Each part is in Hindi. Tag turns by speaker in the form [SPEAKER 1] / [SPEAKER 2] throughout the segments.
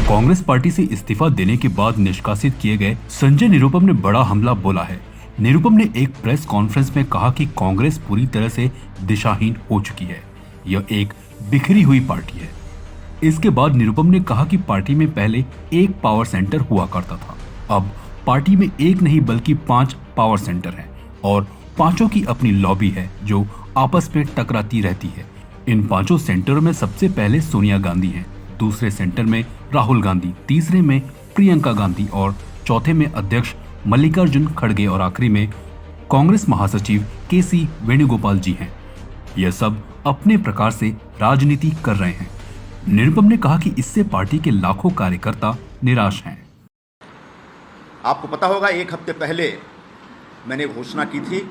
[SPEAKER 1] कांग्रेस पार्टी से इस्तीफा देने के बाद निष्कासित किए गए संजय निरुपम ने बड़ा हमला बोला है। निरुपम ने एक प्रेस कॉन्फ्रेंस में कहा कि कांग्रेस पूरी तरह से दिशाहीन हो चुकी है, यह एक बिखरी हुई पार्टी है। इसके बाद निरुपम ने कहा कि पार्टी में पहले एक पावर सेंटर हुआ करता था, अब पार्टी में एक नहीं बल्कि 5 पावर सेंटर हैं और पांचों की अपनी लॉबी है जो आपस में टकराती रहती है। इन 5 सेंटरों में सबसे पहले सोनिया गांधी हैं, दूसरे सेंटर में राहुल गांधी, तीसरे में प्रियंका गांधी और चौथे में अध्यक्ष मल्लिकार्जुन खड़गे और आखिरी में कांग्रेस महासचिव केसी वेणुगोपाल जी हैं। यह सब अपने प्रकार से राजनीति कर रहे हैं। निरुपम ने कहा कि इससे पार्टी के लाखों कार्यकर्ता निराश हैं।
[SPEAKER 2] आपको पता होगा 1 हफ्ते पहले मैंने घोषणा की थी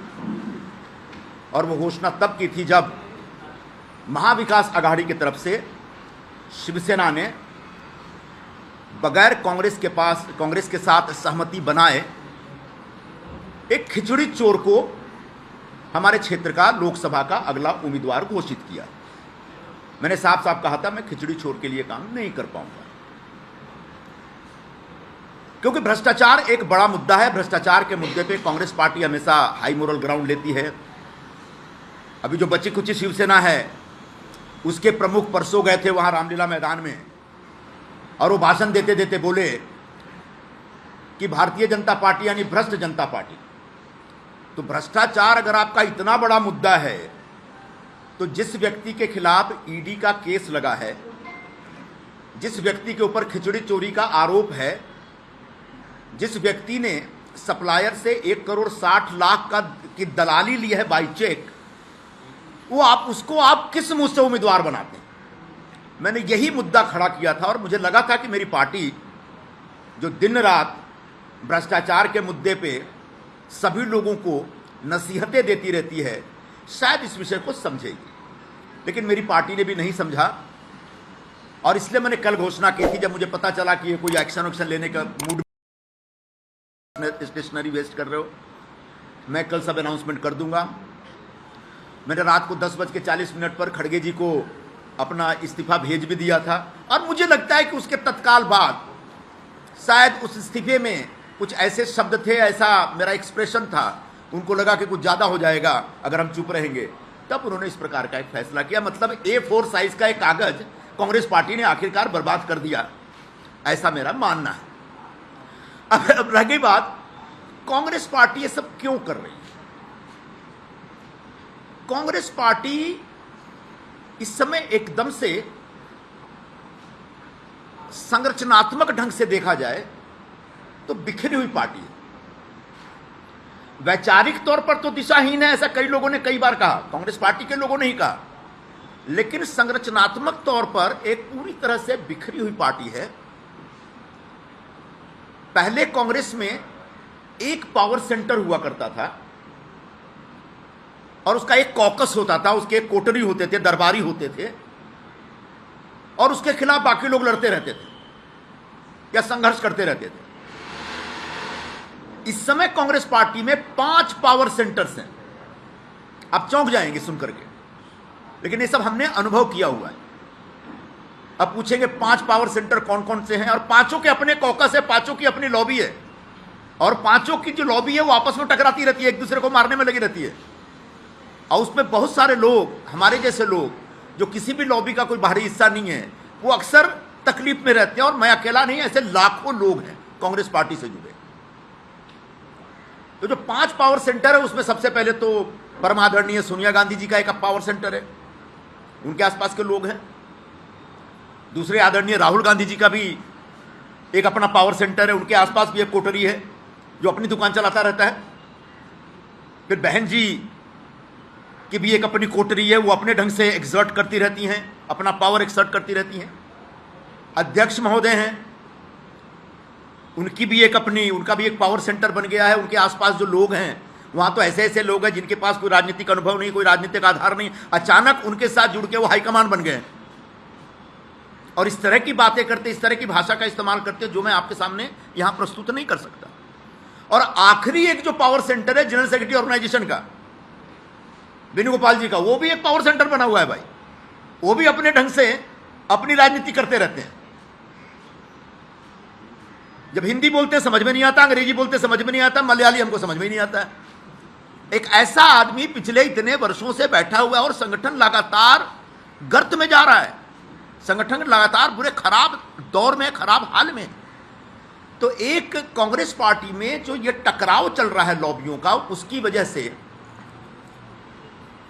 [SPEAKER 2] और वो घोषणा तब की थी जब महाविकास आघाड़ी की तरफ से शिवसेना ने बगैर कांग्रेस के साथ सहमति बनाए एक खिचड़ी चोर को हमारे क्षेत्र का लोकसभा का अगला उम्मीदवार घोषित किया। मैंने साफ साफ कहा था मैं खिचड़ी चोर के लिए काम नहीं कर पाऊंगा, क्योंकि भ्रष्टाचार एक बड़ा मुद्दा है। भ्रष्टाचार के मुद्दे पे कांग्रेस पार्टी हमेशा हाई मोरल ग्राउंड लेती है। अभी जो बची कुची शिवसेना है उसके प्रमुख परसों गए थे वहां रामलीला मैदान में और वो भाषण देते देते बोले कि भारतीय जनता पार्टी यानी भ्रष्ट जनता पार्टी। तो भ्रष्टाचार अगर आपका इतना बड़ा मुद्दा है तो जिस व्यक्ति के खिलाफ ईडी का केस लगा है, जिस व्यक्ति के ऊपर खिचड़ी चोरी का आरोप है, जिस व्यक्ति ने सप्लायर से 1,60,00,000 की दलाली ली है बाई चेक, वो उसको आप किस मुंह से उम्मीदवार बनाते हैं? मैंने यही मुद्दा खड़ा किया था और मुझे लगा था कि मेरी पार्टी जो दिन रात भ्रष्टाचार के मुद्दे पे सभी लोगों को नसीहतें देती रहती है, शायद इस विषय को समझेगी, लेकिन मेरी पार्टी ने भी नहीं समझा। और इसलिए मैंने कल घोषणा की थी, जब मुझे पता चला कि ये कोई एक्शन लेने का मूड, स्टेशनरी वेस्ट कर रहे हो, मैं कल सब अनाउंसमेंट कर दूंगा। मैंने रात को 10:40 पर खड़गे जी को अपना इस्तीफा भेज भी दिया था और मुझे लगता है कि उसके तत्काल बाद शायद उस इस्तीफे में कुछ ऐसे शब्द थे, ऐसा मेरा एक्सप्रेशन था, उनको लगा कि कुछ ज़्यादा हो जाएगा अगर हम चुप रहेंगे, तब उन्होंने इस प्रकार का एक फैसला किया। मतलब A4 साइज का एक कागज कांग्रेस पार्टी ने आखिरकार बर्बाद कर दिया, ऐसा मेरा मानना है। अब रह गई बात, कांग्रेस पार्टी ये सब क्यों कर रही है? कांग्रेस पार्टी इस समय एकदम से संरचनात्मक ढंग से देखा जाए तो बिखरी हुई पार्टी है। वैचारिक तौर पर तो दिशाहीन है, ऐसा कई लोगों ने कई बार कहा, कांग्रेस पार्टी के लोगों ने ही कहा, लेकिन संरचनात्मक तौर पर एक पूरी तरह से बिखरी हुई पार्टी है। पहले कांग्रेस में एक पावर सेंटर हुआ करता था और उसका एक कॉकस होता था, उसके एक कोटरी होते थे, दरबारी होते थे और उसके खिलाफ बाकी लोग लड़ते रहते थे या संघर्ष करते रहते थे। इस समय कांग्रेस पार्टी में 5 पावर सेंटर्स हैं। आप चौंक जाएंगे सुनकर के, लेकिन ये सब हमने अनुभव किया हुआ है। अब पूछेंगे 5 पावर सेंटर कौन कौन से हैं, और पांचों के अपने कॉकस है, पांचों की अपनी लॉबी है और पांचों की जो लॉबी है वो आपस में टकराती रहती है, एक दूसरे को मारने में लगी रहती है। और उसमें बहुत सारे लोग, हमारे जैसे लोग जो किसी भी लॉबी का कोई बाहरी हिस्सा नहीं है, वो अक्सर तकलीफ में रहते हैं। और मैं अकेला नहीं, ऐसे लाखों लोग हैं कांग्रेस पार्टी से जुड़े। तो जो 5 पावर सेंटर है उसमें सबसे पहले तो परमादरणीय सोनिया गांधी जी का एक पावर सेंटर है, उनके आसपास के लोग हैं। दूसरे आदरणीय राहुल गांधी जी का भी एक अपना पावर सेंटर है, उनके आसपास भी एक कोठरी है जो अपनी दुकान चलाता रहता है। फिर बहन जी की भी एक अपनी कोठरी है, वो अपने ढंग से एक्सर्ट करती रहती हैं, अपना पावर एक्सर्ट करती रहती हैं। अध्यक्ष महोदय हैं, उनका भी एक पावर सेंटर बन गया है। उनके आसपास जो लोग हैं वहां तो ऐसे ऐसे लोग हैं जिनके पास कोई राजनीतिक अनुभव नहीं, कोई राजनीतिक आधार नहीं, अचानक उनके साथ जुड़ के वो हाईकमान बन गए और इस तरह की बातें करते, इस तरह की भाषा का इस्तेमाल करते जो मैं आपके सामने यहां प्रस्तुत नहीं कर सकता। और आखिरी एक जो पावर सेंटर है जनरल सेक्रेटरी ऑर्गेनाइजेशन का, वेणुगोपाल जी का, वो भी एक पावर सेंटर बना हुआ है भाई। वो भी अपने ढंग से अपनी राजनीति करते रहते हैं। जब हिंदी बोलते समझ में नहीं आता, अंग्रेजी बोलते समझ में नहीं आता, मलयाली हमको समझ में ही नहीं आता है। एक ऐसा आदमी पिछले इतने वर्षों से बैठा हुआ है और संगठन लगातार गर्त में जा रहा है, संगठन लगातार बुरे खराब दौर में, खराब हाल में। तो एक कांग्रेस पार्टी में जो ये टकराव चल रहा है लॉबियों का, उसकी वजह से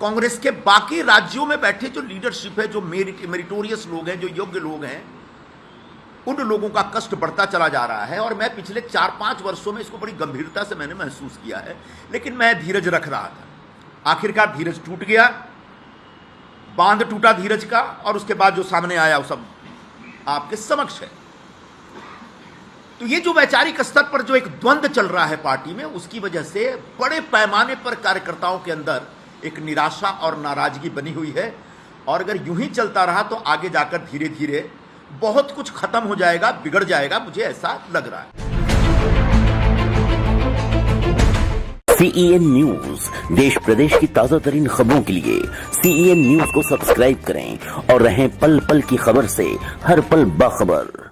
[SPEAKER 2] कांग्रेस के बाकी राज्यों में बैठे जो लीडरशिप है, जो मेरिटोरियस लोग हैं, जो योग्य लोग हैं, उन लोगों का कष्ट बढ़ता चला जा रहा है। और मैं पिछले 4-5 वर्षों में इसको बड़ी गंभीरता से मैंने महसूस किया है, लेकिन मैं धीरज रख रहा था। आखिरकार धीरज टूट गया, बांध टूटा धीरज का, और उसके बाद जो सामने आया वो सब आपके समक्ष है। तो ये जो वैचारिक स्तर पर जो एक द्वंद्व चल रहा है पार्टी में, उसकी वजह से बड़े पैमाने पर कार्यकर्ताओं के अंदर एक निराशा और नाराजगी बनी हुई है। और अगर यूं ही चलता रहा तो आगे जाकर धीरे धीरे बहुत कुछ खत्म हो जाएगा, बिगड़ जाएगा, मुझे ऐसा लग रहा है।
[SPEAKER 3] CEN न्यूज, देश प्रदेश की ताजा तरीन खबरों के लिए CEN न्यूज को सब्सक्राइब करें और रहें पल पल की खबर से हर पल बाखबर।